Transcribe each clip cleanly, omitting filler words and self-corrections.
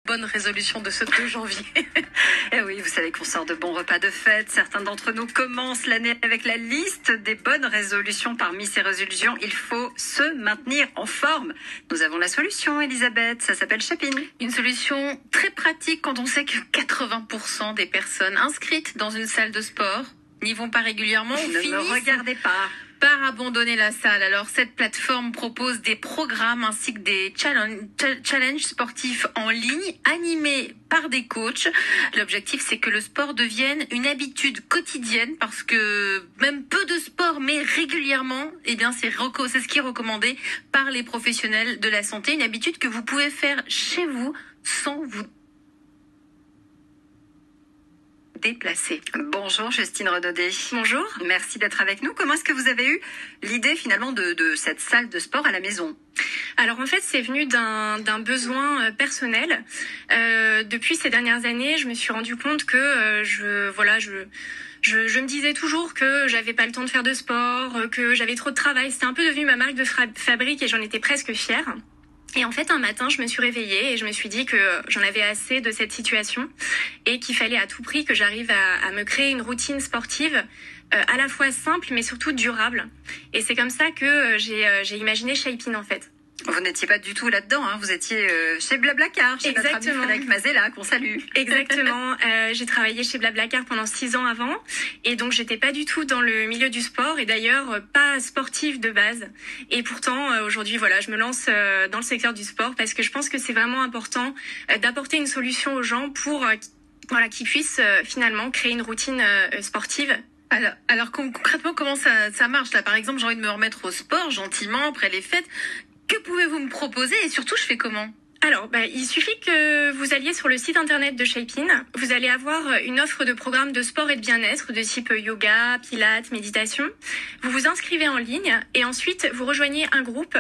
bonne résolution de ce 2 janvier. Eh oui, vous savez qu'on sort de bons repas de fête. Certains d'entre nous commencent l'année avec la liste des bonnes résolutions. Parmi ces résolutions, il faut se maintenir en forme. Nous avons la solution, Elisabeth. Ça s'appelle Chapin. Une solution très pratique quand on sait que 80% des personnes inscrites dans une salle de sport n'y vont pas régulièrement. Ne me regardez pas. Par abandonner la salle. Alors, cette plateforme propose des programmes ainsi que des challenges sportifs en ligne animés par des coachs. L'objectif, c'est que le sport devienne une habitude quotidienne parce que même peu de sport, mais régulièrement, eh bien, c'est ce qui est recommandé par les professionnels de la santé. Une habitude que vous pouvez faire chez vous sans vous déplacer. Bonjour Justine Renaudet. Bonjour. Merci d'être avec nous. Comment est-ce que vous avez eu l'idée finalement de cette salle de sport à la maison ? Alors en fait, c'est venu d'un besoin personnel. Depuis ces dernières années, je me suis rendu compte que je me disais toujours que j'avais pas le temps de faire de sport, que j'avais trop de travail. C'était un peu devenu ma marque de fabrique et j'en étais presque fière. Et en fait, un matin, je me suis réveillée et je me suis dit que j'en avais assez de cette situation et qu'il fallait à tout prix que j'arrive à me créer une routine sportive à la fois simple mais surtout durable. Et c'est comme ça que j'ai imaginé Shapin en fait. Vous n'étiez pas du tout là-dedans, hein. Vous étiez chez Blablacar, chez notre ami Frédéric Mazella, qu'on salue. Exactement. J'ai travaillé chez Blablacar pendant 6 ans avant. Et donc, j'étais pas du tout dans le milieu du sport et d'ailleurs pas sportive de base. Et pourtant, aujourd'hui, voilà, je me lance dans le secteur du sport parce que je pense que c'est vraiment important d'apporter une solution aux gens pour qu'ils puissent finalement créer une routine sportive. Alors concrètement, comment ça marche là ? Par exemple, j'ai envie de me remettre au sport gentiment après les fêtes. Que pouvez-vous me proposer et surtout, je fais comment ? Alors, il suffit que vous alliez sur le site internet de Shapin. Vous allez avoir une offre de programmes de sport et de bien-être de type yoga, pilates, méditation. Vous vous inscrivez en ligne et ensuite vous rejoignez un groupe.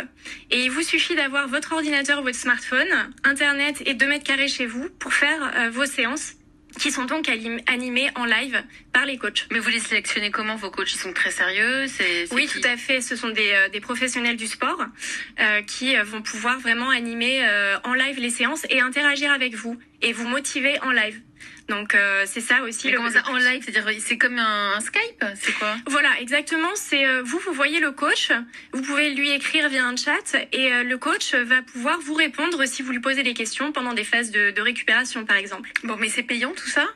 Et il vous suffit d'avoir votre ordinateur ou votre smartphone, internet et 2 mètres carrés chez vous pour faire vos séances qui sont donc animés en live par les coachs. Mais vous les sélectionnez comment, vos coachs ? Ils sont très sérieux ? Oui, tout à fait. Ce sont des professionnels du sport qui vont pouvoir vraiment animer en live les séances et interagir avec vous et vous motiver en live. Donc c'est ça aussi. Mais comment ça en live ? C'est-à-dire c'est comme un Skype ? C'est quoi ? Voilà, exactement. C'est vous voyez le coach, vous pouvez lui écrire via un chat et le coach va pouvoir vous répondre si vous lui posez des questions pendant des phases de récupération par exemple. Bon, mais c'est payant tout ça ?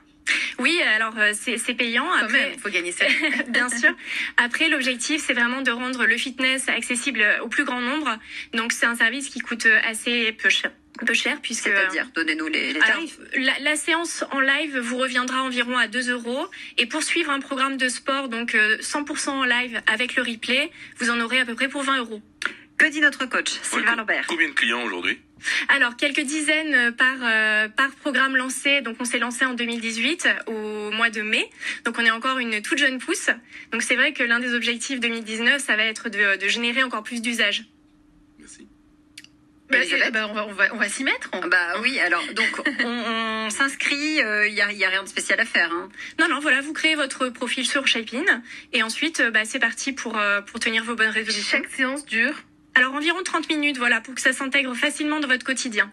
Oui, alors c'est payant. Quand même, faut gagner ça. Bien sûr. Après, l'objectif, c'est vraiment de rendre le fitness accessible au plus grand nombre. Donc, c'est un service qui coûte assez peu cher puisque... C'est-à-dire, donnez-nous les tarifs. Alors, la séance en live vous reviendra environ à 2 € et pour suivre un programme de sport, donc 100% en live avec le replay, vous en aurez à peu près pour 20 €. Que dit notre coach, Sylvain Lambert ? Combien de clients aujourd'hui ? Alors, quelques dizaines par programme lancé. Donc, on s'est lancé en 2018 au mois de mai. Donc, on est encore une toute jeune pousse. Donc, c'est vrai que l'un des objectifs 2019, ça va être de générer encore plus d'usages. Merci. On va s'y mettre. Oui, alors, donc, on s'inscrit, il y a rien de spécial à faire, hein. Non, voilà, vous créez votre profil sur Shapin et ensuite, c'est parti pour tenir vos bonnes résolutions. Chaque séance dure ? Alors, environ 30 minutes, voilà, pour que ça s'intègre facilement dans votre quotidien.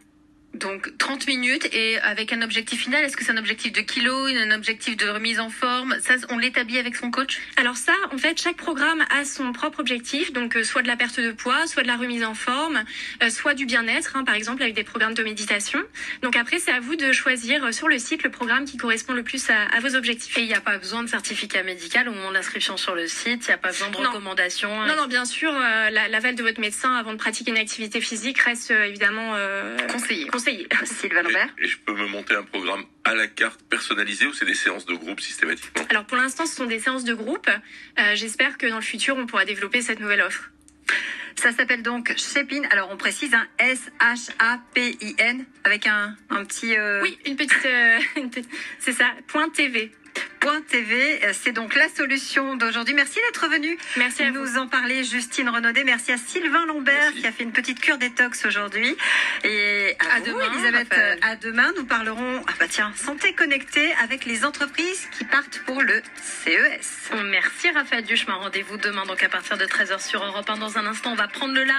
Donc 30 minutes et avec un objectif final, est-ce que c'est un objectif de kilos, un objectif de remise en forme ? Ça, on l'établit avec son coach ? Alors ça, en fait, chaque programme a son propre objectif, donc soit de la perte de poids, soit de la remise en forme, soit du bien-être, par exemple avec des programmes de méditation. Donc après, c'est à vous de choisir sur le site le programme qui correspond le plus à vos objectifs. Et il n'y a pas besoin de certificat médical au moment de l'inscription sur le site, il n'y a pas besoin de recommandations ? Non, bien sûr, l'aval de votre médecin avant de pratiquer une activité physique reste évidemment conseillé. Sylvain Lambert. Et je peux me monter un programme à la carte personnalisé ou c'est des séances de groupe systématiquement ? Alors pour l'instant, ce sont des séances de groupe. J'espère que dans le futur, on pourra développer cette nouvelle offre. Ça s'appelle donc Shapin. Alors on précise un SHAPIN avec un petit. Oui, une petite, c'est ça. .tv. .tv, c'est donc la solution d'aujourd'hui. Merci d'être venu. Merci à vous. Nous en parler, Justine Renaudet. Merci à Sylvain Lambert qui a fait une petite cure détox aujourd'hui. Et à vous, demain, Elisabeth. Raphaël. À demain, nous parlerons santé connectée avec les entreprises qui partent pour le CES. Merci Raphaël Duchemin. Rendez-vous demain donc à partir de 13h sur Europe 1. Dans un instant, on va prendre le large.